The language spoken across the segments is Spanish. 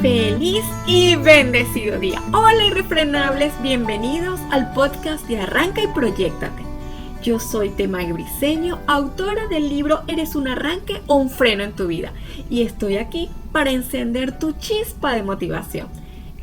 Feliz y bendecido día. Hola irrefrenables, bienvenidos al podcast de Arranca y Proyéctate. Yo soy Temagui Briceño, autora del libro Eres un arranque o un freno en tu vida, y estoy aquí para encender tu chispa de motivación.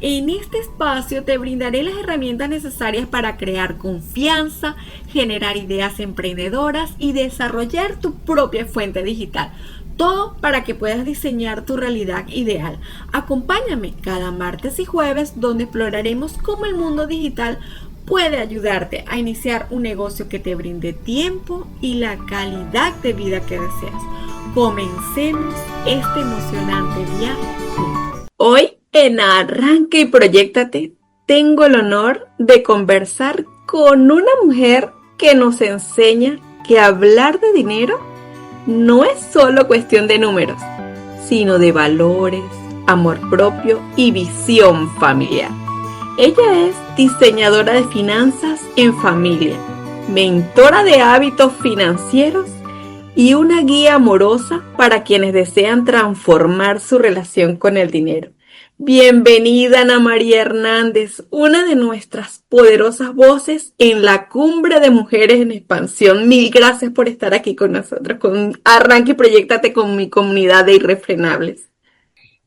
En este espacio te brindaré las herramientas necesarias para crear confianza, generar ideas emprendedoras y desarrollar tu propia fuente digital. Todo para que puedas diseñar tu realidad ideal. Acompáñame cada martes y jueves donde exploraremos cómo el mundo digital puede ayudarte a iniciar un negocio que te brinde tiempo y la calidad de vida que deseas. Comencemos este emocionante viaje juntos. Hoy en Arranca y Proyéctate tengo el honor de conversar con una mujer que nos enseña que hablar de dinero no es solo cuestión de números, sino de valores, amor propio y visión familiar. Ella es diseñadora de finanzas en familia, mentora de hábitos financieros y una guía amorosa para quienes desean transformar su relación con el dinero. Bienvenida Ana María Hernández, una de nuestras poderosas voces en la cumbre de mujeres en expansión. Mil gracias por estar aquí con nosotros, con Arranca y Proyéctate, con mi comunidad de irrefrenables.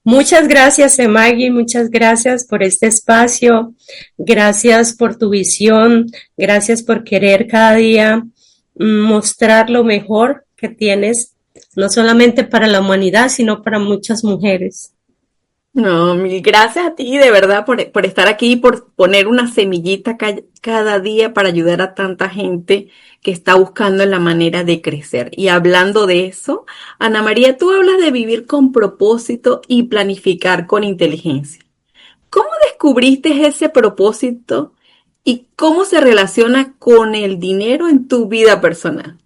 Muchas gracias, Temagui, muchas gracias por este espacio, gracias por tu visión, gracias por querer cada día mostrar lo mejor que tienes, no solamente para la humanidad, sino para muchas mujeres. No, mil gracias a ti de verdad por estar aquí y por poner una semillita cada día para ayudar a tanta gente que está buscando la manera de crecer. Y hablando de eso, Ana María, tú hablas de vivir con propósito y planificar con inteligencia. ¿Cómo descubriste ese propósito y cómo se relaciona con el dinero en tu vida personal?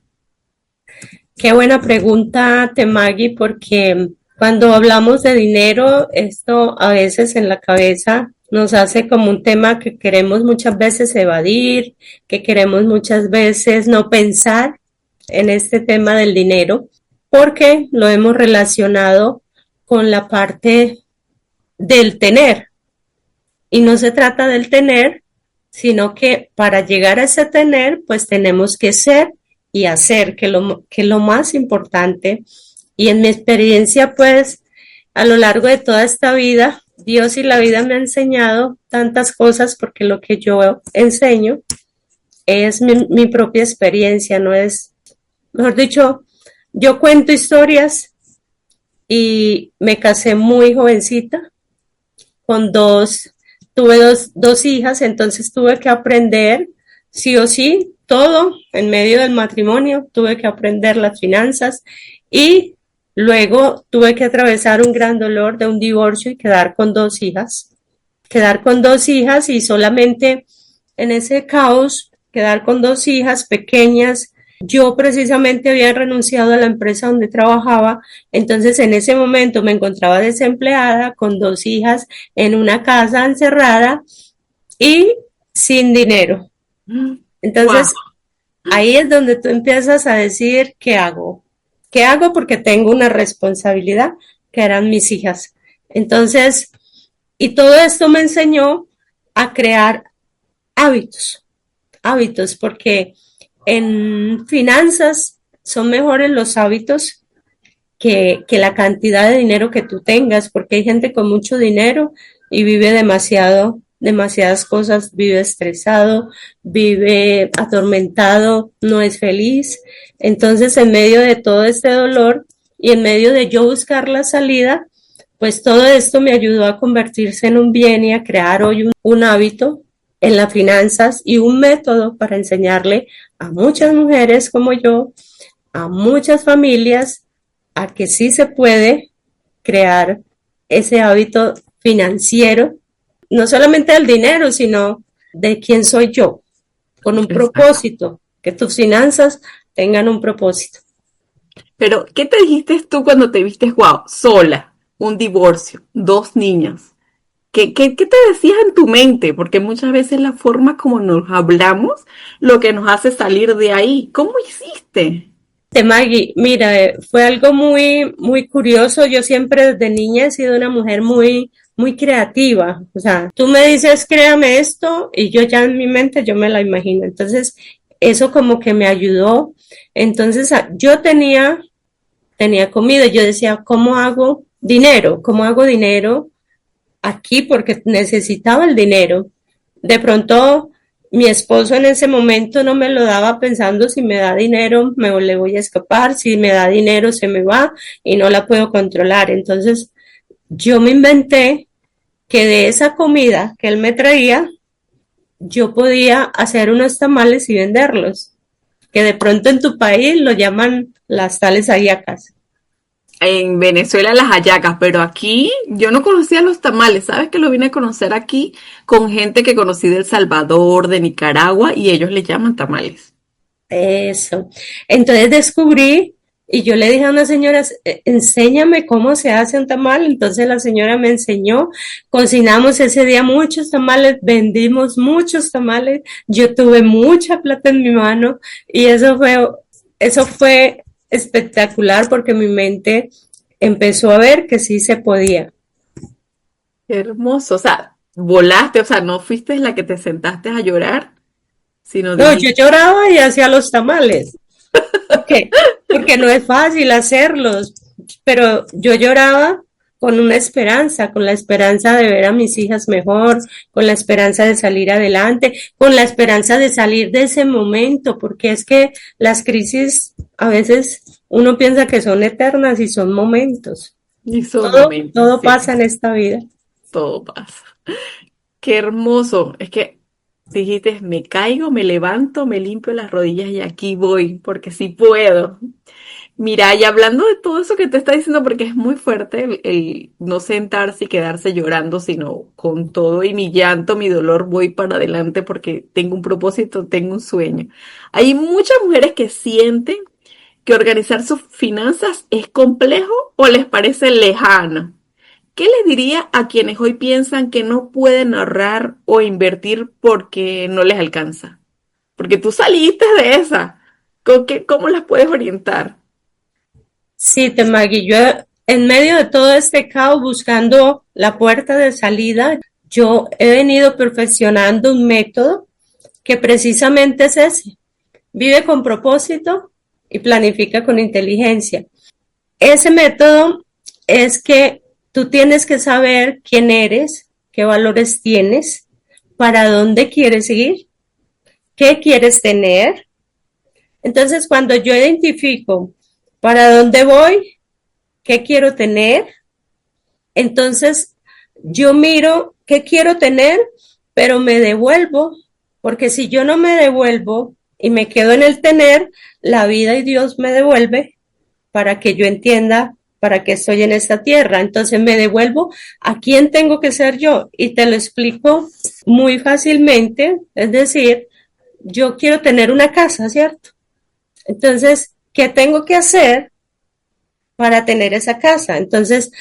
Qué buena pregunta, Temagui, porque cuando hablamos de dinero, esto a veces en la cabeza nos hace como un tema que queremos muchas veces evadir, que queremos muchas veces no pensar en este tema del dinero, porque lo hemos relacionado con la parte del tener. Y no se trata del tener, sino que para llegar a ese tener, pues tenemos que ser y hacer, que lo más importante. Y en mi experiencia, pues, a lo largo de toda esta vida, Dios y la vida me han enseñado tantas cosas, porque lo que yo enseño es mi propia experiencia, no es, mejor dicho, yo cuento historias y me casé muy jovencita, tuve dos hijas, entonces tuve que aprender sí o sí, todo en medio del matrimonio, tuve que aprender las finanzas y luego tuve que atravesar un gran dolor de un divorcio y quedar con dos hijas y solamente en ese caos, quedar con dos hijas pequeñas. Yo precisamente había renunciado a la empresa donde trabajaba, entonces en ese momento me encontraba desempleada con dos hijas en una casa encerrada y sin dinero. Entonces, ahí es donde tú empiezas a decir, ¿qué hago? ¿Qué hago? Porque tengo una responsabilidad que eran mis hijas. Entonces, y todo esto me enseñó a crear hábitos, porque en finanzas son mejores los hábitos que la cantidad de dinero que tú tengas, porque hay gente con mucho dinero y vive demasiadas cosas, vive estresado, vive atormentado, no es feliz. Entonces, en medio de todo este dolor y en medio de yo buscar la salida, pues todo esto me ayudó a convertirse en un bien y a crear hoy un hábito en las finanzas y un método para enseñarle a muchas mujeres como yo, a muchas familias, a que sí se puede crear ese hábito financiero, no solamente del dinero, sino de quién soy yo, con un propósito, que tus finanzas tengan un propósito. Pero, ¿qué te dijiste tú cuando te viste, sola, un divorcio, dos niños? ¿Qué te decías en tu mente? Porque muchas veces la forma como nos hablamos, lo que nos hace salir de ahí. ¿Cómo hiciste? Temagui, mira, fue algo muy, muy curioso. Yo siempre desde niña he sido una mujer muy muy creativa. O sea, tú me dices, créame esto, y yo ya en mi mente yo me la imagino. Entonces, eso como que me ayudó. Entonces, yo tenía comida, yo decía, ¿cómo hago dinero? ¿Cómo hago dinero aquí? Porque necesitaba el dinero. De pronto, mi esposo en ese momento no me lo daba pensando si me da dinero, me le voy a escapar, si me da dinero se me va y no la puedo controlar. Entonces, yo me inventé que de esa comida que él me traía, yo podía hacer unos tamales y venderlos, que de pronto en tu país lo llaman las tales hallacas. En Venezuela las hallacas, pero aquí yo no conocía los tamales, ¿sabes? Que lo vine a conocer aquí con gente que conocí de El Salvador, de Nicaragua, y ellos le llaman tamales. Eso. Entonces descubrí y yo le dije a una señora, enséñame cómo se hace un tamal. Entonces la señora me enseñó, cocinamos ese día muchos tamales, vendimos muchos tamales, yo tuve mucha plata en mi mano y eso fue espectacular porque mi mente empezó a ver que sí se podía. Qué hermoso, o sea, volaste, o sea, no fuiste la que te sentaste a llorar, sino No, yo dijiste, lloraba y hacía los tamales. Porque, porque no es fácil hacerlos, pero yo lloraba con una esperanza, con la esperanza de ver a mis hijas mejor, con la esperanza de salir adelante, con la esperanza de salir de ese momento, porque es que las crisis a veces uno piensa que son eternas y son momentos. y son momentos, Todo sí, pasa en esta vida. todo pasa. Qué hermoso, es que dijiste, me caigo, me levanto, me limpio las rodillas y aquí voy, porque sí puedo. Mira, y hablando de todo eso que te está diciendo, porque es muy fuerte el no sentarse y quedarse llorando, sino con todo y mi llanto, mi dolor, voy para adelante porque tengo un propósito, tengo un sueño. Hay muchas mujeres que sienten que organizar sus finanzas es complejo o les parece lejano. ¿Qué les diría a quienes hoy piensan que no pueden ahorrar o invertir porque no les alcanza? Porque tú saliste de esa. ¿Cómo las puedes orientar? Sí, Temagui, yo en medio de todo este caos buscando la puerta de salida, yo he venido perfeccionando un método que precisamente es ese. Vive con propósito y planifica con inteligencia. Ese método es que tú tienes que saber quién eres, qué valores tienes, para dónde quieres ir, qué quieres tener. Entonces, cuando yo identifico para dónde voy, qué quiero tener, entonces yo miro qué quiero tener, pero me devuelvo, porque si yo no me devuelvo y me quedo en el tener, la vida y Dios me devuelve para que yo entienda para qué estoy en esta tierra. Entonces me devuelvo a quién tengo que ser yo y te lo explico muy fácilmente. Es decir, yo quiero tener una casa, ¿cierto? Entonces, ¿qué tengo que hacer para tener esa casa? Entonces,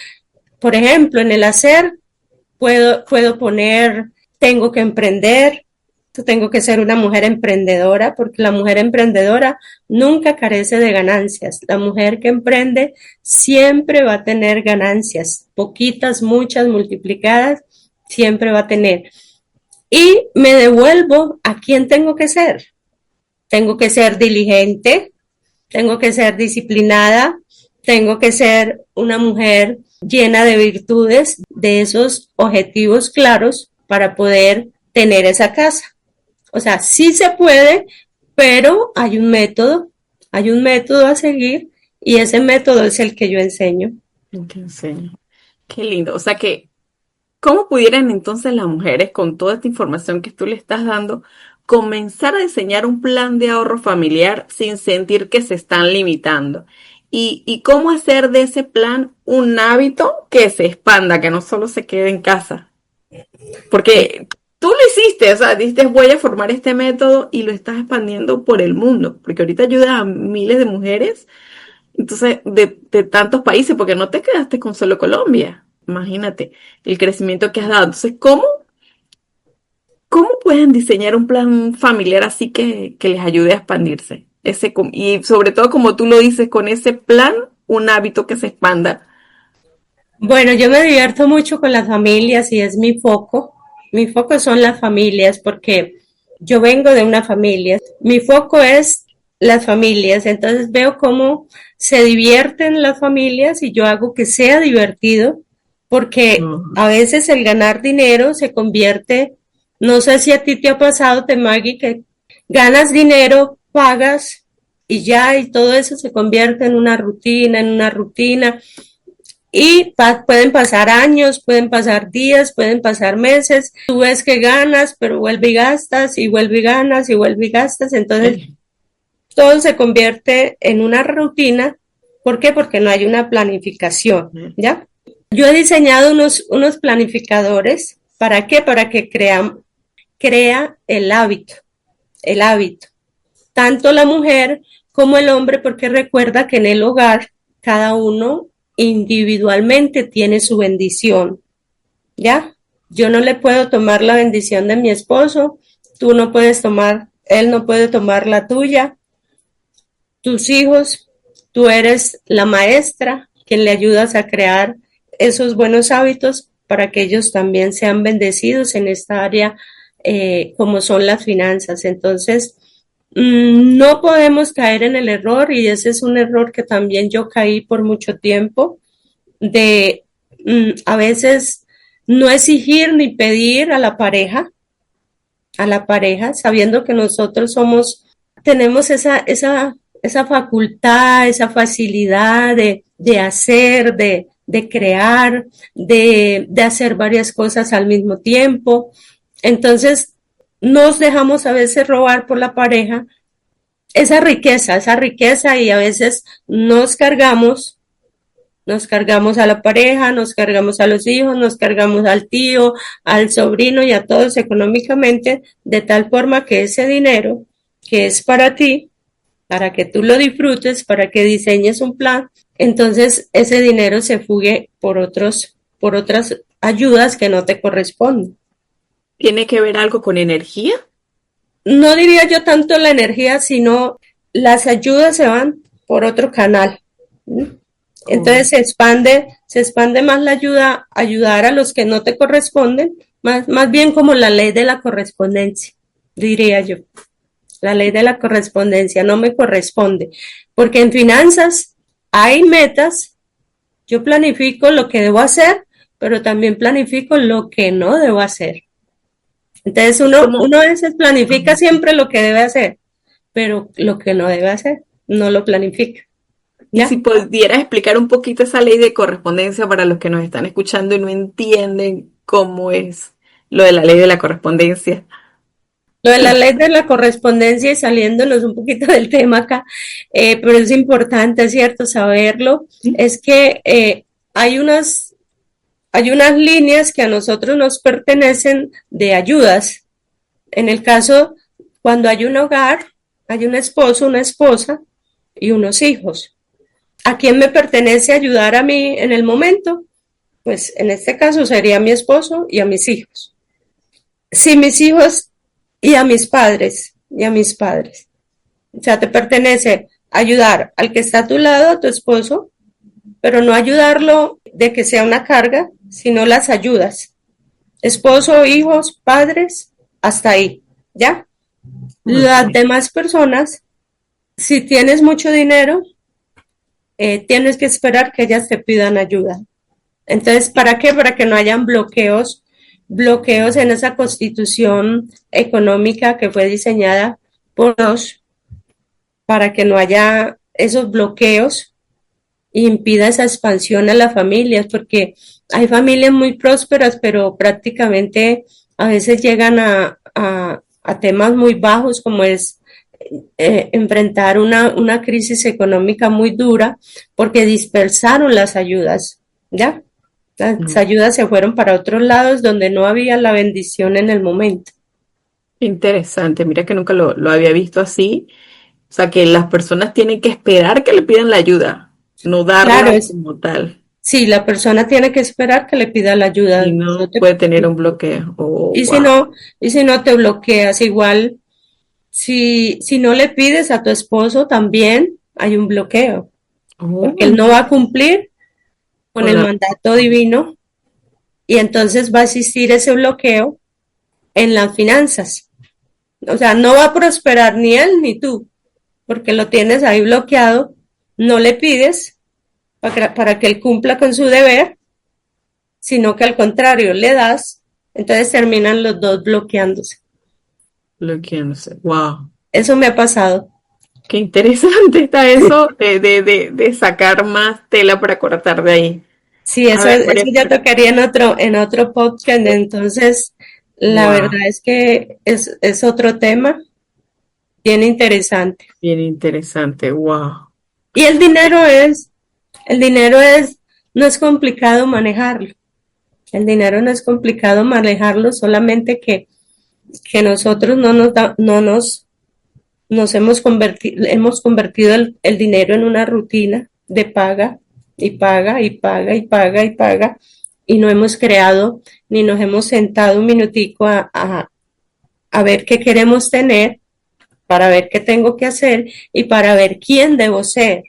por ejemplo, en el hacer puedo poner, tengo que emprender, tengo que ser una mujer emprendedora, porque la mujer emprendedora nunca carece de ganancias. La mujer que emprende siempre va a tener ganancias, poquitas, muchas, multiplicadas, siempre va a tener. Y me devuelvo a quién tengo que ser. Tengo que ser diligente, tengo que ser disciplinada, tengo que ser una mujer llena de virtudes, de esos objetivos claros para poder tener esa casa. O sea, sí se puede, pero hay un método a seguir y ese método es el que yo enseño. Te enseño. Qué lindo. O sea que, ¿cómo pudieran entonces las mujeres, con toda esta información que tú le estás dando, comenzar a diseñar un plan de ahorro familiar sin sentir que se están limitando? Y cómo hacer de ese plan un hábito que se expanda, que no solo se quede en casa. Porque tú lo hiciste, o sea, dijiste voy a formar este método y lo estás expandiendo por el mundo, porque ahorita ayudas a miles de mujeres, entonces, de tantos países, porque no te quedaste con solo Colombia. Imagínate el crecimiento que has dado. Entonces, ¿cómo pueden diseñar un plan familiar así que les ayude a expandirse? Y sobre todo, como tú lo dices, con ese plan, un hábito que se expanda. Bueno, yo me divierto mucho con las familias y es mi foco. Mi foco son las familias porque yo vengo de una familia. Mi foco es las familias. Entonces veo cómo se divierten las familias y yo hago que sea divertido porque a veces el ganar dinero se convierte, no sé si a ti te ha pasado, Temagui, que ganas dinero, pagas y ya, y todo eso se convierte en una rutina. Y pueden pasar años, pueden pasar días, pueden pasar meses. Tú ves que ganas, pero vuelve y gastas, y vuelve y ganas, y vuelve y gastas. Entonces, todo se convierte en una rutina. ¿Por qué? Porque no hay una planificación, ¿ya? Yo he diseñado unos planificadores. ¿Para qué? Para que crea el hábito. El hábito. Tanto la mujer como el hombre, porque recuerda que en el hogar cada uno individualmente tiene su bendición, ¿ya? Yo no le puedo tomar la bendición de mi esposo, tú no puedes tomar, él no puede tomar la tuya, tus hijos, tú eres la maestra, quien le ayudas a crear esos buenos hábitos para que ellos también sean bendecidos en esta área como son las finanzas. Entonces, no podemos caer en el error, y ese es un error que también yo caí por mucho tiempo, de a veces no exigir ni pedir a la pareja, sabiendo que nosotros tenemos esa facultad, esa facilidad de hacer, de crear, de hacer varias cosas al mismo tiempo. Entonces, nos dejamos a veces robar por la pareja esa riqueza y a veces nos cargamos a la pareja, nos cargamos a los hijos, nos cargamos al tío, al sobrino y a todos económicamente, de tal forma que ese dinero que es para ti, para que tú lo disfrutes, para que diseñes un plan, entonces ese dinero se fugue por otras ayudas que no te corresponden. ¿Tiene que ver algo con energía? No diría yo tanto la energía, sino las ayudas se van por otro canal. Entonces se expande más la ayudar a los que no te corresponden, más bien como la ley de la correspondencia, diría yo. La ley de la correspondencia no me corresponde, porque en finanzas hay metas, yo planifico lo que debo hacer, pero también planifico lo que no debo hacer. Entonces uno a veces planifica siempre lo que debe hacer, pero lo que no debe hacer, no lo planifica. ¿Ya? Y si pudieras explicar un poquito esa ley de correspondencia para los que nos están escuchando y no entienden cómo es lo de la ley de la correspondencia. Lo de la ley de la correspondencia, y saliéndonos un poquito del tema acá, pero es importante, ¿cierto?, saberlo, es que hay unas líneas que a nosotros nos pertenecen de ayudas. En el caso, cuando hay un hogar, hay un esposo, una esposa y unos hijos. ¿A quién me pertenece ayudar a mí en el momento? Pues en este caso sería a mi esposo y a mis hijos. Si mis hijos y a mis padres, O sea, te pertenece ayudar al que está a tu lado, a tu esposo, pero no ayudarlo de que sea una carga, sino las ayudas. Esposo, hijos, padres, hasta ahí, ¿ya? Las demás personas, si tienes mucho dinero, tienes que esperar que ellas te pidan ayuda. Entonces, ¿para qué? Para que no hayan bloqueos en esa constitución económica que fue diseñada por Dios, para que no haya esos bloqueos e impida esa expansión a las familias, porque hay familias muy prósperas, pero prácticamente a veces llegan a temas muy bajos, como es enfrentar una crisis económica muy dura, porque dispersaron las ayudas, ¿ya? Las ayudas se fueron para otros lados donde no había la bendición en el momento. Interesante, mira que nunca lo había visto así. O sea, que las personas tienen que esperar que le pidan la ayuda, no darla Claro, como tal. Sí, la persona tiene que esperar que le pida la ayuda. Y no puede tener un bloqueo. Oh, y wow. si no te bloqueas, igual, si no le pides a tu esposo, también hay un bloqueo, porque él no va a cumplir con el mandato divino, y entonces va a existir ese bloqueo en las finanzas. O sea, no va a prosperar ni él ni tú, porque lo tienes ahí bloqueado, no le pides para que él cumpla con su deber, sino que al contrario, le das, entonces terminan los dos bloqueándose. Bloqueándose, wow. Eso me ha pasado. Qué interesante está eso de sacar más tela para cortar de ahí. Sí, eso ya tocaría en otro podcast, entonces la verdad es que es otro tema bien interesante. Bien interesante, wow. Y no es complicado manejarlo. El dinero no es complicado manejarlo, solamente que nosotros nos hemos convertido el dinero en una rutina de paga y paga y paga y paga y paga, y no hemos creado ni nos hemos sentado un minutico a ver qué queremos tener, para ver qué tengo que hacer y para ver quién debo ser.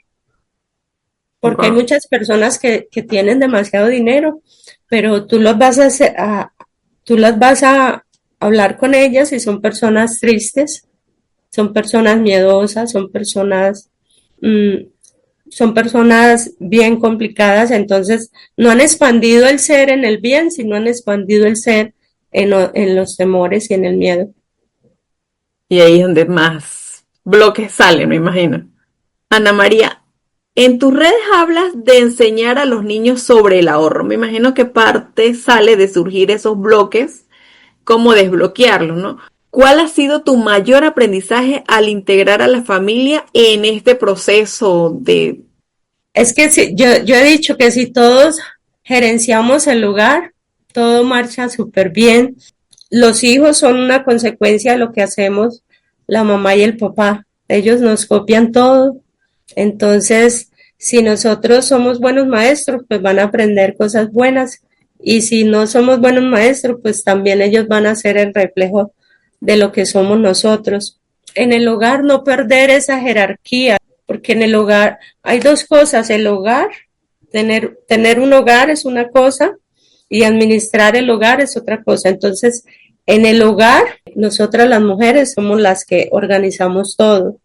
Porque hay muchas personas que tienen demasiado dinero, pero tú las vas a hablar con ellas y son personas tristes, son personas miedosas, son personas bien complicadas, entonces no han expandido el ser en el bien, sino han expandido el ser en los temores y en el miedo. Y ahí es donde más bloques salen, me imagino. Ana María, en tus redes hablas de enseñar a los niños sobre el ahorro. Me imagino que parte sale de surgir esos bloques, cómo desbloquearlos, ¿no? ¿Cuál ha sido tu mayor aprendizaje al integrar a la familia en este proceso de...? Es que yo he dicho que si todos gerenciamos el hogar, todo marcha súper bien. Los hijos son una consecuencia de lo que hacemos la mamá y el papá. Ellos nos copian todo. Entonces, si nosotros somos buenos maestros, pues van a aprender cosas buenas. Y si no somos buenos maestros, pues también ellos van a ser el reflejo de lo que somos nosotros. En el hogar no perder esa jerarquía, porque en el hogar hay dos cosas. El hogar, tener un hogar es una cosa y administrar el hogar es otra cosa. Entonces, en el hogar, nosotras las mujeres somos las que organizamos todo,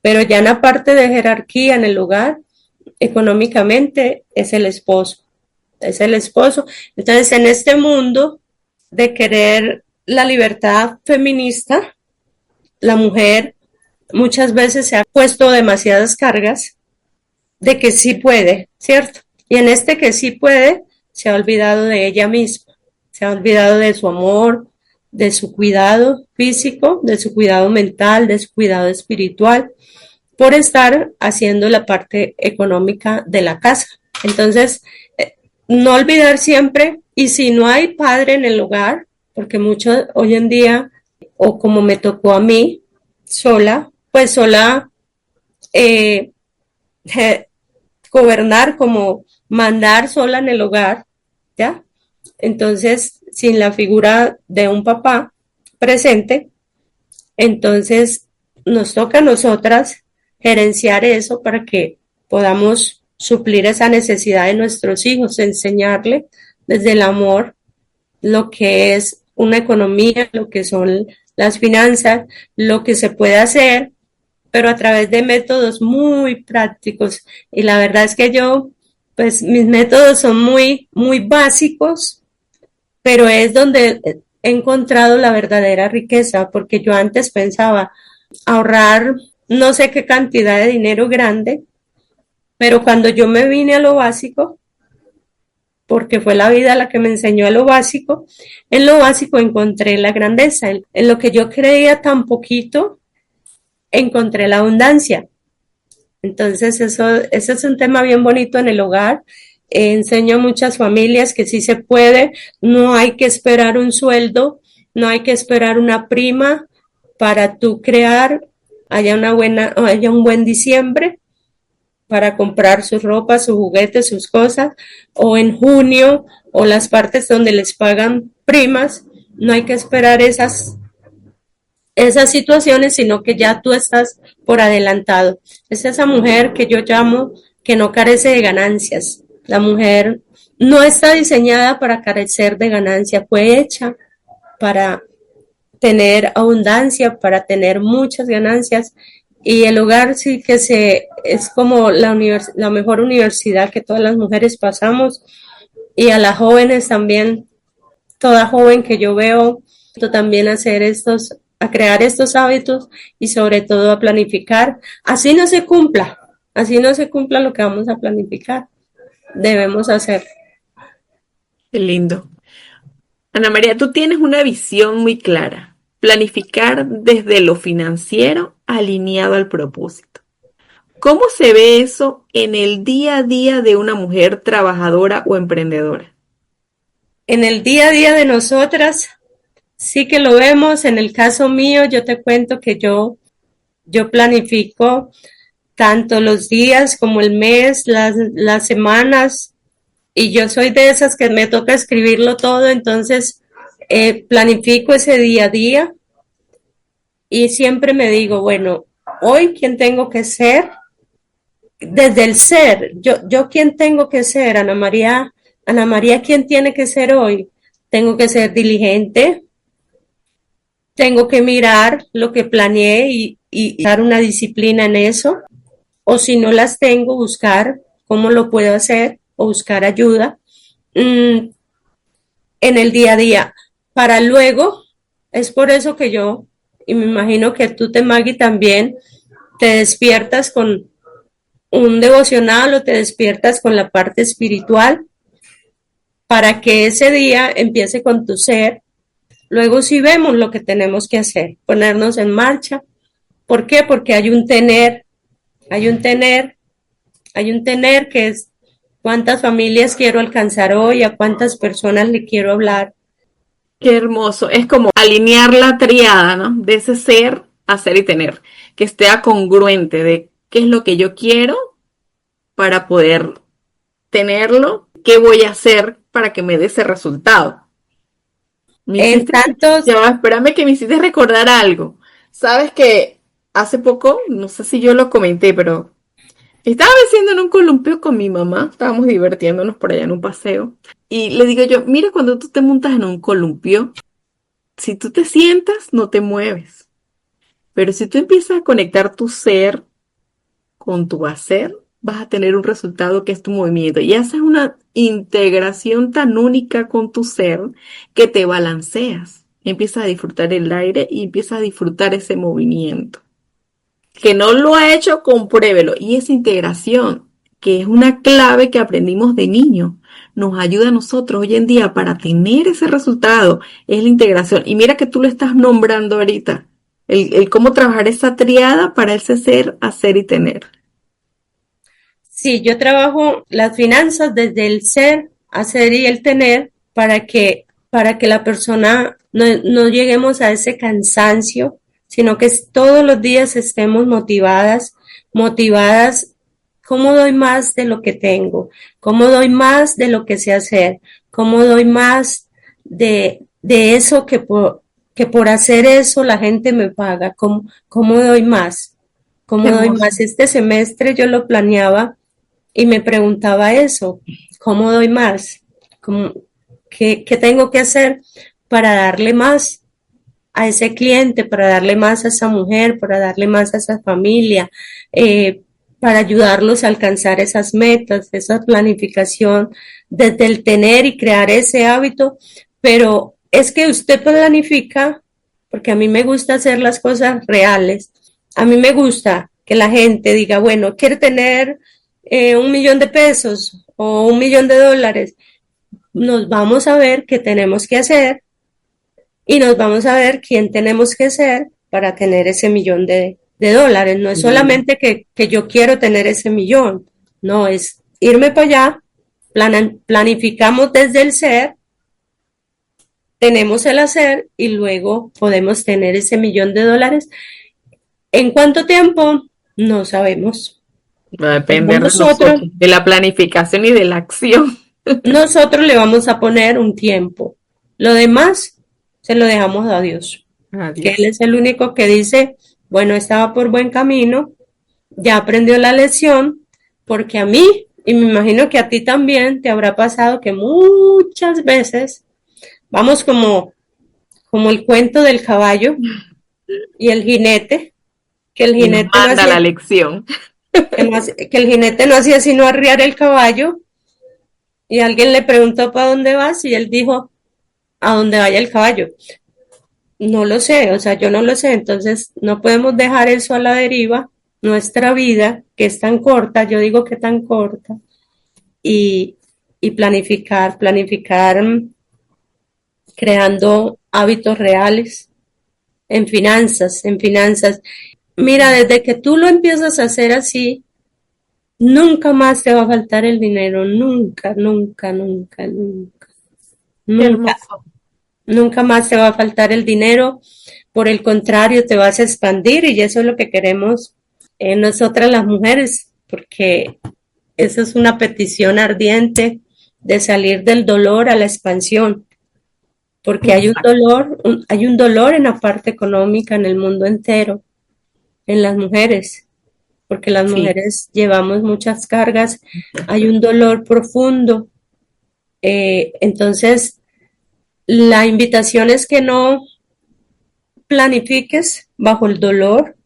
pero ya en la parte de jerarquía en el hogar, económicamente es el esposo. Entonces, en este mundo de querer la libertad feminista, la mujer muchas veces se ha puesto demasiadas cargas de que sí puede, ¿cierto? Y en este que sí puede, se ha olvidado de ella misma, se ha olvidado de su amor, de su cuidado físico, de su cuidado mental, de su cuidado espiritual, por estar haciendo la parte económica de la casa. Entonces, no olvidar siempre, y si no hay padre en el hogar, porque muchos hoy en día, o como me tocó a mí, sola, gobernar, como mandar sola en el hogar, ¿ya? Entonces, sin la figura de un papá presente, entonces nos toca a nosotras gerenciar eso para que podamos suplir esa necesidad de nuestros hijos, enseñarle desde el amor lo que es una economía, lo que son las finanzas, lo que se puede hacer, pero a través de métodos muy prácticos. Y la verdad es que pues mis métodos son muy, muy básicos, pero es donde he encontrado la verdadera riqueza, porque yo antes pensaba ahorrar no sé qué cantidad de dinero grande, pero cuando yo me vine a lo básico, porque fue la vida la que me enseñó a lo básico, en lo básico encontré la grandeza, en lo que yo creía tan poquito, encontré la abundancia. Entonces eso es un tema bien bonito en el hogar. Enseño a muchas familias que sí se puede, no hay que esperar un sueldo, no hay que esperar una prima para tú crear, haya un buen diciembre para comprar sus ropas, sus juguetes, sus cosas, o en junio, o las partes donde les pagan primas, no hay que esperar esas situaciones, sino que ya tú estás por adelantado. Es esa mujer que yo llamo que no carece de ganancias, La mujer no está diseñada para carecer de ganancia, fue hecha para tener abundancia, para tener muchas ganancias. Y el hogar sí que es como la mejor universidad que todas las mujeres pasamos, y a las jóvenes también, toda joven que yo veo, también a crear estos hábitos y sobre todo a planificar. Así no se cumpla lo que vamos a planificar, debemos hacer. Qué lindo. Ana María, tú tienes una visión muy clara. Planificar desde lo financiero alineado al propósito. ¿Cómo se ve eso en el día a día de una mujer trabajadora o emprendedora? En el día a día de nosotras, sí que lo vemos. En el caso mío, yo te cuento que yo planifico tanto los días como el mes, las semanas, y yo soy de esas que me toca escribirlo todo, entonces planifico ese día a día y siempre me digo, bueno, hoy quién tengo que ser, desde el ser, yo quién tengo que ser, Ana María, ¿quién tiene que ser hoy? Tengo que ser diligente, tengo que mirar lo que planeé y dar una disciplina en eso, o si no las tengo, buscar cómo lo puedo hacer o buscar ayuda en el día a día. Para luego, es por eso que yo, y me imagino que tú, Maggie, también te despiertas con un devocional o te despiertas con la parte espiritual para que ese día empiece con tu ser. Luego sí vemos lo que tenemos que hacer, ponernos en marcha. ¿Por qué? Porque hay un tener que es cuántas familias quiero alcanzar hoy, a cuántas personas le quiero hablar. Qué hermoso. Es como alinear la triada, ¿no? De ese ser, hacer y tener. Que esté congruente de qué es lo que yo quiero para poder tenerlo, qué voy a hacer para que me dé ese resultado. Espérame que me hiciste recordar algo. Sabes que hace poco, no sé si yo lo comenté, pero estaba haciendo en un columpio con mi mamá, estábamos divirtiéndonos por allá en un paseo, y le digo yo, mira, cuando tú te montas en un columpio, si tú te sientas, no te mueves, pero si tú empiezas a conectar tu ser con tu hacer, vas a tener un resultado que es tu movimiento, y haces una integración tan única con tu ser que te balanceas, empiezas a disfrutar el aire y empiezas a disfrutar ese movimiento. Que no lo ha hecho, compruébelo. Y esa integración, que es una clave que aprendimos de niño, nos ayuda a nosotros hoy en día para tener ese resultado, es la integración. Y mira que tú lo estás nombrando ahorita, el cómo trabajar esa triada para ese ser, hacer y tener. Sí, yo trabajo las finanzas desde el ser, hacer y el tener para que la persona no lleguemos a ese cansancio, sino que todos los días estemos motivadas, cómo doy más de lo que tengo, cómo doy más de lo que sé hacer, cómo doy más de eso que por hacer eso la gente me paga, cómo doy más, cómo doy más. Este semestre yo lo planeaba y me preguntaba eso, ¿cómo doy más? ¿Qué tengo que hacer para darle más a ese cliente, para darle más a esa mujer, para darle más a esa familia, para ayudarlos a alcanzar esas metas, esa planificación, desde el tener y crear ese hábito? Pero es que usted planifica, porque a mí me gusta hacer las cosas reales, a mí me gusta que la gente diga, bueno, quiere tener $1,000,000 pesos o $1,000,000, nos vamos a ver qué tenemos que hacer y nos vamos a ver quién tenemos que ser para tener ese $1,000,000. No es solamente que yo quiero tener ese millón, no, es irme para allá, planificamos desde el ser, tenemos el hacer y luego podemos tener ese $1,000,000. ¿En cuánto tiempo? No sabemos. Va a depender de la planificación y de la acción. Nosotros le vamos a poner un tiempo. Lo demás se lo dejamos a Dios. Que Él es el único que dice, bueno, estaba por buen camino, ya aprendió la lección, porque a mí Y me imagino que a ti también te habrá pasado que muchas veces vamos como el cuento del caballo y el jinete, que el Y nos jinete no manda hacía, la lección. que el jinete no hacía sino arriar el caballo y alguien le preguntó ¿para dónde vas? Y él dijo, a donde vaya el caballo. No lo sé, o sea, yo no lo sé, entonces no podemos dejar eso a la deriva, nuestra vida, que es tan corta, yo digo que tan corta, y, y planificar creando hábitos reales en finanzas. Mira, desde que tú lo empiezas a hacer así, nunca más te va a faltar el dinero, nunca, nunca, nunca, nunca, Qué nunca, hermoso. nunca más te va a faltar el dinero. Por el contrario, te vas a expandir y eso es lo que queremos nosotras las mujeres, porque eso es una petición ardiente de salir del dolor a la expansión, porque Exacto. hay un dolor en la parte económica en el mundo entero, en las mujeres, porque las Sí. mujeres llevamos muchas cargas, hay un dolor profundo. Entonces, la invitación es que no planifiques bajo el dolor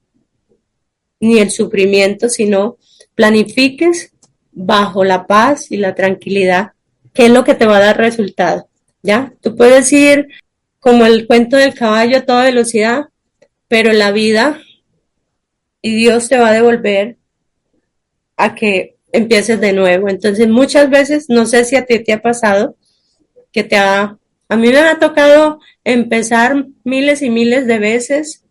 ni el sufrimiento, sino planifiques bajo la paz y la tranquilidad, que es lo que te va a dar resultado, ¿ya? Tú puedes ir como el cuento del caballo a toda velocidad, pero la vida y Dios te va a devolver a que empieces de nuevo. Entonces, muchas veces, no sé si a ti te ha pasado, que a mí me ha tocado empezar miles y miles de veces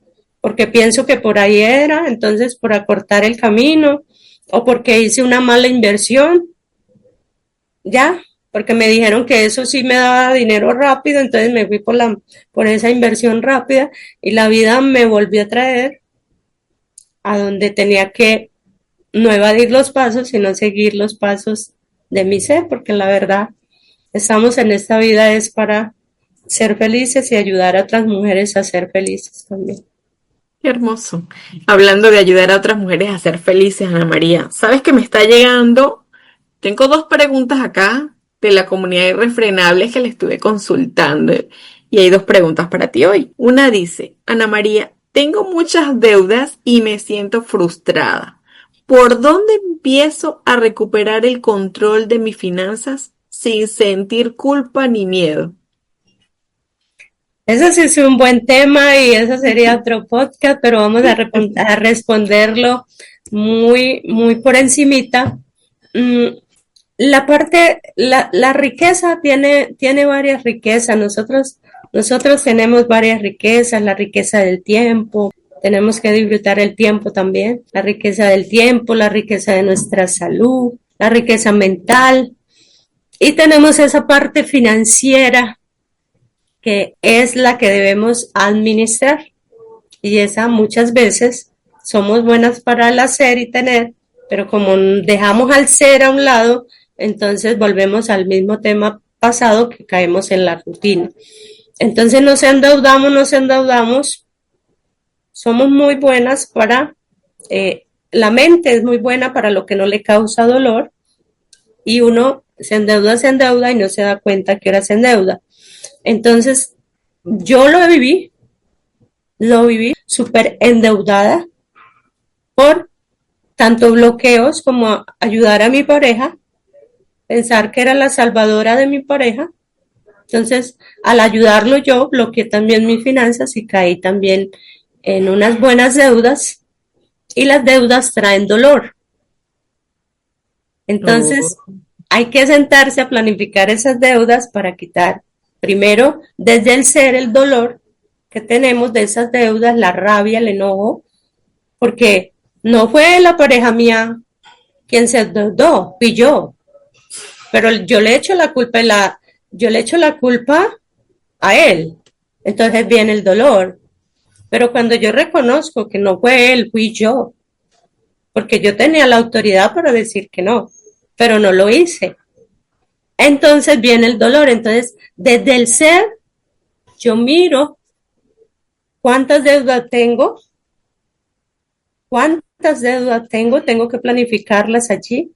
porque pienso que por ahí era, entonces por acortar el camino o porque hice una mala inversión, ya, porque me dijeron que eso sí me daba dinero rápido, entonces me fui por esa inversión rápida y la vida me volvió a traer a donde tenía que no evadir los pasos, sino seguir los pasos de mi ser, porque la verdad estamos en esta vida es para ser felices y ayudar a otras mujeres a ser felices también. Qué hermoso. Hablando de ayudar a otras mujeres a ser felices, Ana María, ¿sabes que me está llegando? Tengo dos preguntas acá de la comunidad Irrefrenables que le estuve consultando y hay dos preguntas para ti hoy. Una dice, Ana María, tengo muchas deudas y me siento frustrada. ¿Por dónde empiezo a recuperar el control de mis finanzas sin sentir culpa ni miedo? Eso sí es un buen tema y eso sería otro podcast, pero vamos a responderlo muy, muy por encimita. Mm, la riqueza tiene varias riquezas. Nosotros tenemos varias riquezas, la riqueza del tiempo. Tenemos que disfrutar el tiempo también, la riqueza del tiempo, la riqueza de nuestra salud, la riqueza mental. Y tenemos esa parte financiera que es la que debemos administrar. Y esa muchas veces somos buenas para el hacer y tener, pero como dejamos al ser a un lado, entonces volvemos al mismo tema pasado que caemos en la rutina. Entonces nos endeudamos, somos muy buenas para, la mente es muy buena para lo que no le causa dolor y uno se endeuda y no se da cuenta que ahora se endeuda. Entonces, yo lo viví súper endeudada por tanto bloqueos como ayudar a mi pareja, pensar que era la salvadora de mi pareja. Entonces, al ayudarlo yo, bloqueé también mis finanzas y caí también en unas buenas deudas y las deudas traen dolor. Oh, Entonces, hay que sentarse a planificar esas deudas para quitar, primero, desde el ser, el dolor que tenemos de esas deudas, la rabia, el enojo, porque no fue la pareja mía quien se endeudó, fui yo, pero yo le echo la culpa a él. Entonces viene el dolor. Pero cuando yo reconozco que no fue él, fui yo, porque yo tenía la autoridad para decir que no, pero no lo hice. Entonces viene el dolor. Entonces, desde el ser, yo miro cuántas deudas tengo que planificarlas allí.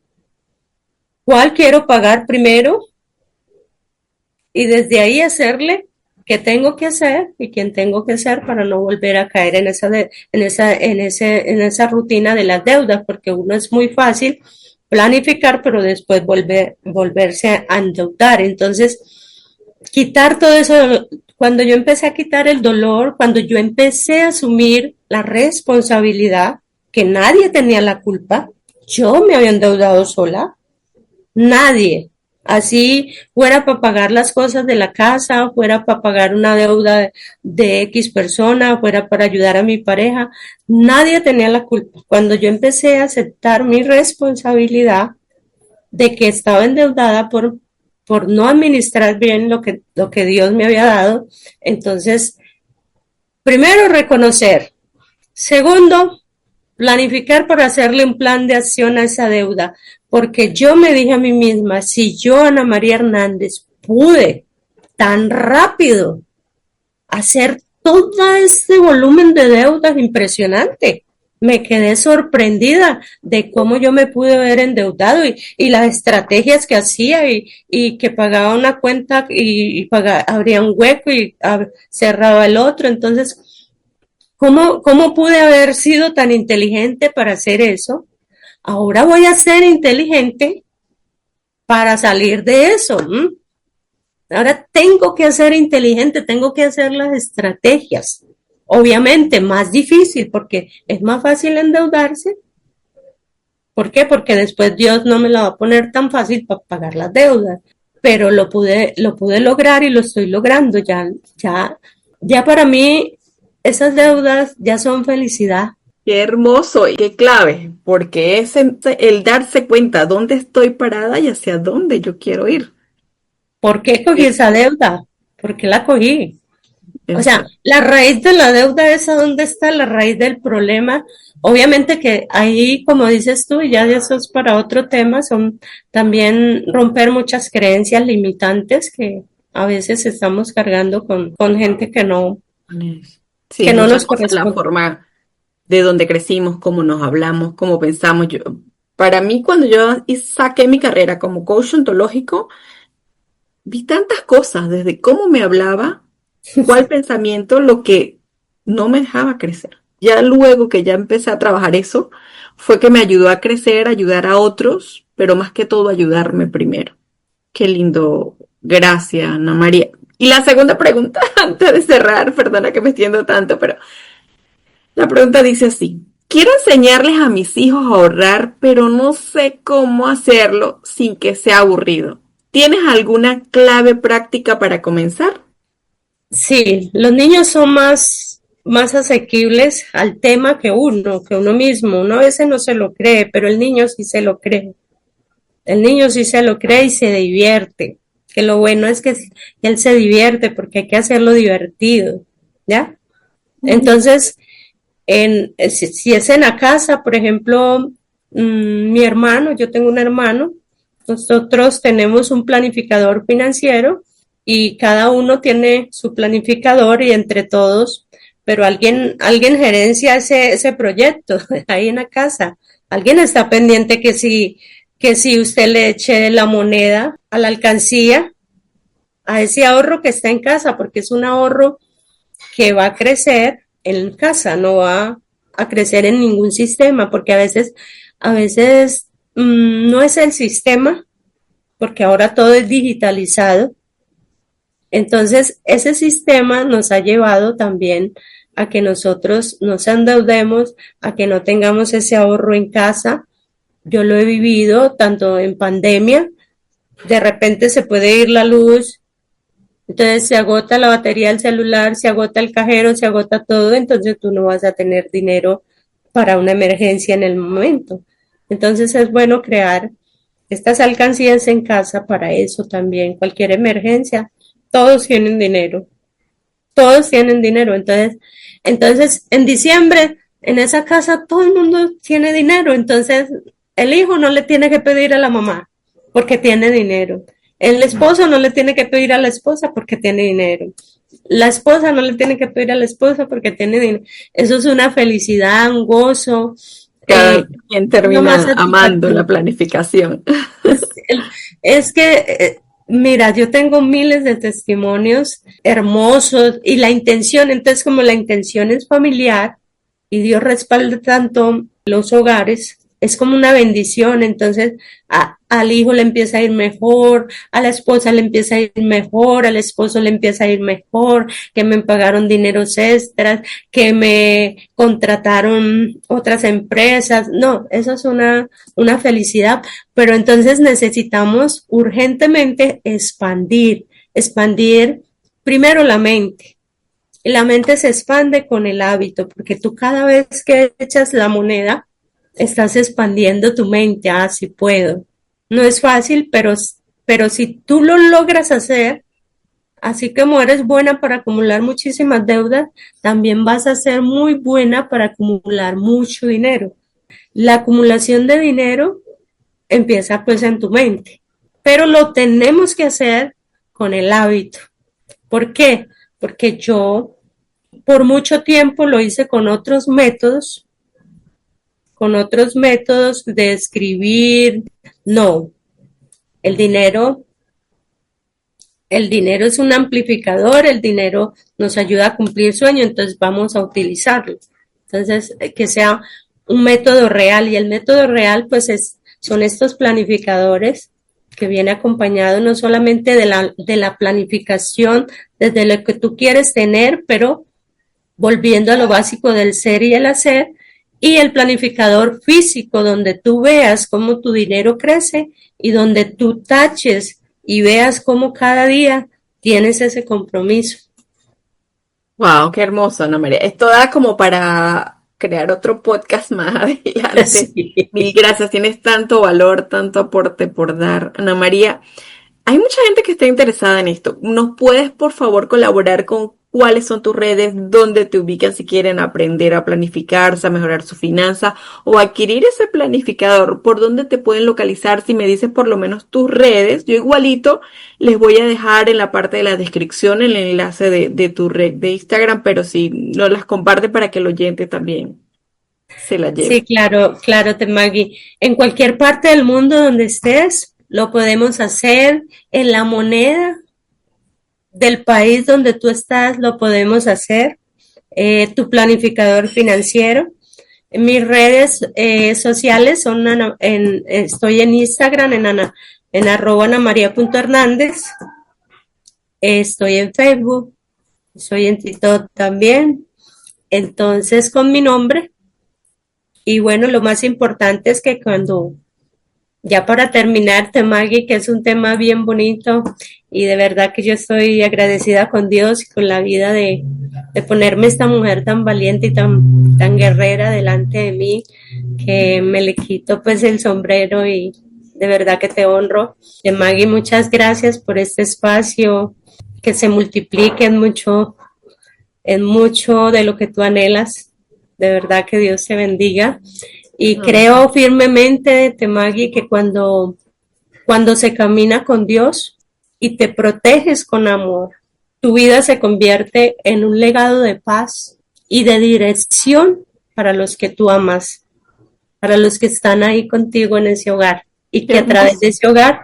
¿cuál quiero pagar primero? Y desde ahí hacerle qué tengo que hacer y quién tengo que hacer para no volver a caer en esa rutina de las deudas, porque uno es muy fácil planificar, pero después volverse a endeudar. Entonces, quitar todo eso, cuando yo empecé a quitar el dolor, cuando yo empecé a asumir la responsabilidad, que nadie tenía la culpa, yo me había endeudado sola, nadie. Así fuera para pagar las cosas de la casa, fuera para pagar una deuda de X persona, fuera para ayudar a mi pareja, nadie tenía la culpa. Cuando yo empecé a aceptar mi responsabilidad de que estaba endeudada por no administrar bien lo que Dios me había dado, entonces, primero reconocer, segundo, planificar para hacerle un plan de acción a esa deuda, porque yo me dije a mí misma, si yo, Ana María Hernández, pude tan rápido hacer todo este volumen de deudas impresionante, me quedé sorprendida de cómo yo me pude ver endeudado y las estrategias que hacía y que pagaba una cuenta y abría un hueco y cerraba el otro. Entonces, ¿cómo pude haber sido tan inteligente para hacer eso? Ahora voy a ser inteligente para salir de eso. Ahora tengo que ser inteligente, tengo que hacer las estrategias. Obviamente más difícil porque es más fácil endeudarse. ¿Por qué? Porque después Dios no me la va a poner tan fácil para pagar las deudas. Pero lo pude lograr y lo estoy logrando. Ya para mí esas deudas ya son felicidad. Qué hermoso y qué clave, porque es el darse cuenta dónde estoy parada y hacia dónde yo quiero ir. ¿Por qué cogí esa deuda? ¿Por qué la cogí? O sea, la raíz de la deuda es a dónde está la raíz del problema. Obviamente que ahí, como dices tú, y ya eso es para otro tema, son también romper muchas creencias limitantes que a veces estamos cargando con gente que no, sí, que no nos corresponde. La forma de donde crecimos, cómo nos hablamos, cómo pensamos. Para mí, cuando yo saqué mi carrera como coach ontológico, vi tantas cosas, desde cómo me hablaba, cuál pensamiento, lo que no me dejaba crecer. Ya luego que ya empecé a trabajar eso, fue que me ayudó a crecer, a ayudar a otros, pero más que todo ayudarme primero. Qué lindo. Gracias, Ana María. Y la segunda pregunta, antes de cerrar, perdona que me extiendo tanto, pero la pregunta dice así. Quiero enseñarles a mis hijos a ahorrar, pero no sé cómo hacerlo sin que sea aburrido. ¿Tienes alguna clave práctica para comenzar? Sí, los niños son más asequibles al tema que uno mismo. Uno a veces no se lo cree, pero el niño sí se lo cree. El niño sí se lo cree y se divierte. Que lo bueno es que él se divierte porque hay que hacerlo divertido, ¿ya? Entonces, si es en la casa, por ejemplo, mi hermano, yo tengo un hermano, nosotros tenemos un planificador financiero y cada uno tiene su planificador y entre todos, pero alguien gerencia ese proyecto ahí en la casa. Alguien está pendiente que si usted le eche la moneda a la alcancía, a ese ahorro que está en casa, porque es un ahorro que va a crecer en casa, no va a crecer en ningún sistema, porque a veces no es el sistema, porque ahora todo es digitalizado. Entonces, ese sistema nos ha llevado también a que nosotros nos endeudemos, a que no tengamos ese ahorro en casa. Yo lo he vivido tanto en pandemia, de repente se puede ir la luz, entonces se agota la batería del celular, se agota el cajero, se agota todo, entonces tú no vas a tener dinero para una emergencia en el momento. Entonces es bueno crear estas alcancías en casa para eso también, cualquier emergencia. Todos tienen dinero. Todos tienen dinero. Entonces, en diciembre, en esa casa, todo el mundo tiene dinero. Entonces, el hijo no le tiene que pedir a la mamá porque tiene dinero. El esposo no le tiene que pedir a la esposa porque tiene dinero. La esposa no le tiene que pedir a la esposa porque tiene dinero. Eso es una felicidad, un gozo. Cada quien lo más termina amando satisfactorio. la planificación. Es que, mira, yo tengo miles de testimonios hermosos y la intención, entonces como la intención es familiar y Dios respalda tanto los hogares, es como una bendición, entonces al hijo le empieza a ir mejor, a la esposa le empieza a ir mejor, al esposo le empieza a ir mejor, que me pagaron dineros extras, que me contrataron otras empresas, no, eso es una felicidad, pero entonces necesitamos urgentemente expandir primero la mente. Y la mente se expande con el hábito, porque tú cada vez que echas la moneda, estás expandiendo tu mente. Ah, sí puedo. No es fácil, pero si tú lo logras hacer, así como eres buena para acumular muchísimas deudas, también vas a ser muy buena para acumular mucho dinero. La acumulación de dinero empieza pues en tu mente, pero lo tenemos que hacer con el hábito. ¿Por qué? Porque yo por mucho tiempo lo hice con otros métodos de escribir. No, el dinero, el dinero es un amplificador, el dinero nos ayuda a cumplir sueños, entonces vamos a utilizarlo. Entonces, que sea un método real y el método real pues son estos planificadores que viene acompañado no solamente de la planificación desde lo que tú quieres tener, pero volviendo a lo básico del ser y el hacer, y el planificador físico, donde tú veas cómo tu dinero crece y donde tú taches y veas cómo cada día tienes ese compromiso. Wow, qué hermoso, Ana María. Esto da como para crear otro podcast más adelante. Sí. Mil gracias, tienes tanto valor, tanto aporte por dar, Ana María. Hay mucha gente que está interesada en esto. ¿Nos puedes, por favor, colaborar con cuáles son tus redes, dónde te ubican si quieren aprender a planificarse, a mejorar su finanza o adquirir ese planificador? ¿Por dónde te pueden localizar? Si me dices por lo menos tus redes, yo igualito les voy a dejar en la parte de la descripción el enlace de tu red de Instagram, pero si no las comparte para que el oyente también se la Sí, lleve. claro, claro, Temagui. En cualquier parte del mundo donde estés, lo podemos hacer. En la moneda del país donde tú estás, lo podemos hacer. Tu planificador financiero. Mis redes sociales son, estoy en Instagram en @anamaria.hernández. Estoy en Facebook, estoy en TikTok también. Entonces, con mi nombre. Y bueno, lo más importante es que ya para terminar, Temagui, que es un tema bien bonito y de verdad que yo estoy agradecida con Dios y con la vida de ponerme esta mujer tan valiente y tan guerrera delante de mí, que me le quito pues el sombrero y de verdad que te honro. Temagui, muchas gracias por este espacio, que se multiplique en mucho de lo que tú anhelas. De verdad que Dios te bendiga. Y Amén. creo firmemente, Temagui, que cuando se camina con Dios y te proteges con amor, tu vida se convierte en un legado de paz y de dirección para los que tú amas, para los que están ahí contigo en ese hogar, y Qué que a través hermoso. de ese hogar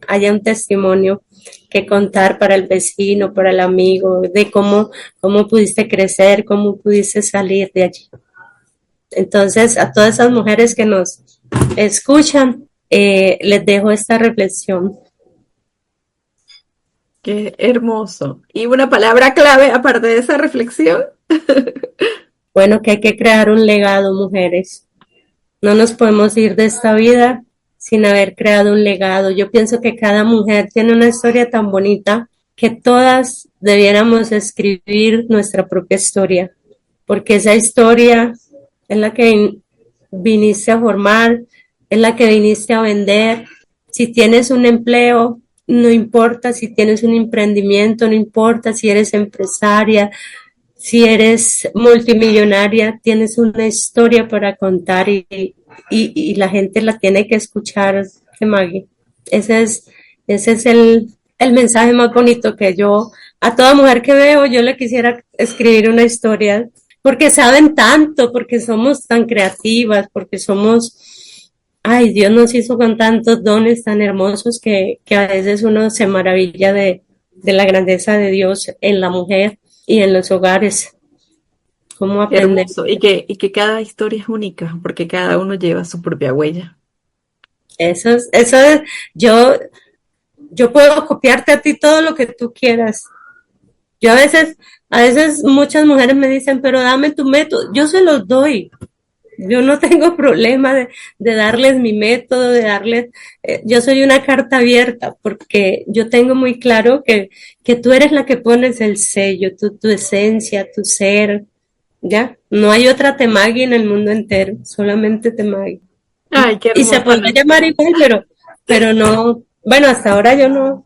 haya un testimonio que contar para el vecino, para el amigo, de cómo pudiste crecer, cómo pudiste salir de allí. Entonces, a todas esas mujeres que nos escuchan, les dejo esta reflexión. Qué hermoso. Y una palabra clave, aparte de esa reflexión. Bueno, que hay que crear un legado, mujeres. No nos podemos ir de esta vida sin haber creado un legado. Yo pienso que cada mujer tiene una historia tan bonita que todas debiéramos escribir nuestra propia historia, porque esa historia es la que viniste a formar, es la que viniste a vender. Si tienes un empleo, no importa; si tienes un emprendimiento, no importa; si eres empresaria, si eres multimillonaria, tienes una historia para contar y la gente la tiene que escuchar, Maggie. Ese es el mensaje más bonito que yo, a toda mujer que veo, yo le quisiera escribir una historia porque saben tanto, porque somos tan creativas, porque somos, ay, Dios nos hizo con tantos dones tan hermosos que a veces uno se maravilla de la grandeza de Dios en la mujer y en los hogares. ¿Cómo Qué aprender? hermoso. Y que cada historia es única, porque cada uno lleva su propia huella. Eso es, yo, yo puedo copiarte a ti todo lo que tú quieras. Yo a veces muchas mujeres me dicen, pero dame tu método. Yo se los doy. Yo no tengo problema de darles mi método, de darles, yo soy una carta abierta porque yo tengo muy claro que tú eres la que pones el sello, tu esencia, tu ser, ¿ya? No hay otra Temagi en el mundo entero, solamente Temagi. Ay, qué Y se hermosa, podrá Ana. llamar igual, pero no, bueno, hasta ahora yo no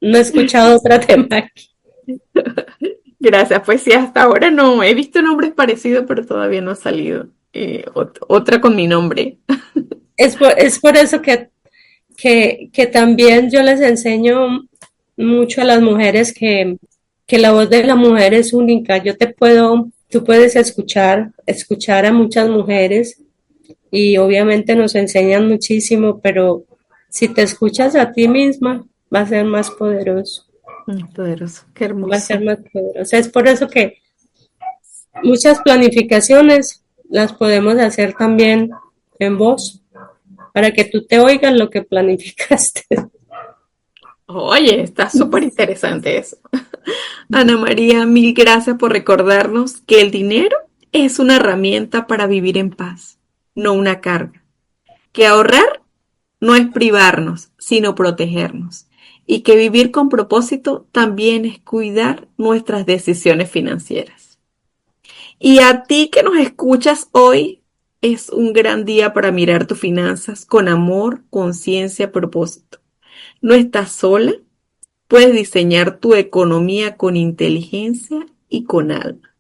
he escuchado otra Temagi. Gracias. Pues sí, hasta ahora no. He visto nombres parecidos, pero todavía no ha salido otra con mi nombre. Es por eso que también yo les enseño mucho a las mujeres que la voz de la mujer es única. Tú puedes escuchar a muchas mujeres y obviamente nos enseñan muchísimo, pero si te escuchas a ti misma, va a ser más poderoso, Poderoso, qué va a ser hermoso. más poderoso. Es por eso que muchas planificaciones las podemos hacer también en voz, para que tú te oigas lo que planificaste. Oye, está súper interesante eso. Ana María, mil gracias por recordarnos que el dinero es una herramienta para vivir en paz, no una carga. Que ahorrar no es privarnos, sino protegernos. Y que vivir con propósito también es cuidar nuestras decisiones financieras. Y a ti que nos escuchas hoy, es un gran día para mirar tus finanzas con amor, conciencia, propósito. No estás sola, puedes diseñar tu economía con inteligencia y con alma.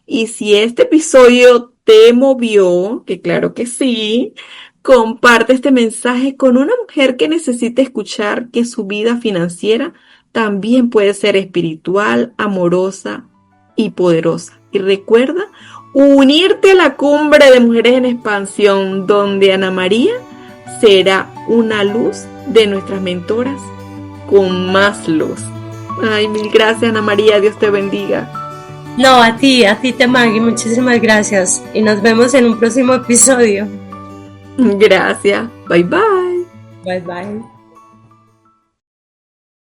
Y si este episodio te movió, que claro que sí, comparte este mensaje con una mujer que necesite escuchar que su vida financiera también puede ser espiritual, amorosa y poderosa. Y recuerda unirte a la cumbre de mujeres en expansión, donde Ana María será una luz de nuestras mentoras con más luz. Ay, mil gracias, Ana María. Dios te bendiga. No, a ti te Maggie, muchísimas gracias y nos vemos en un próximo episodio. Gracias. Bye bye. Bye bye.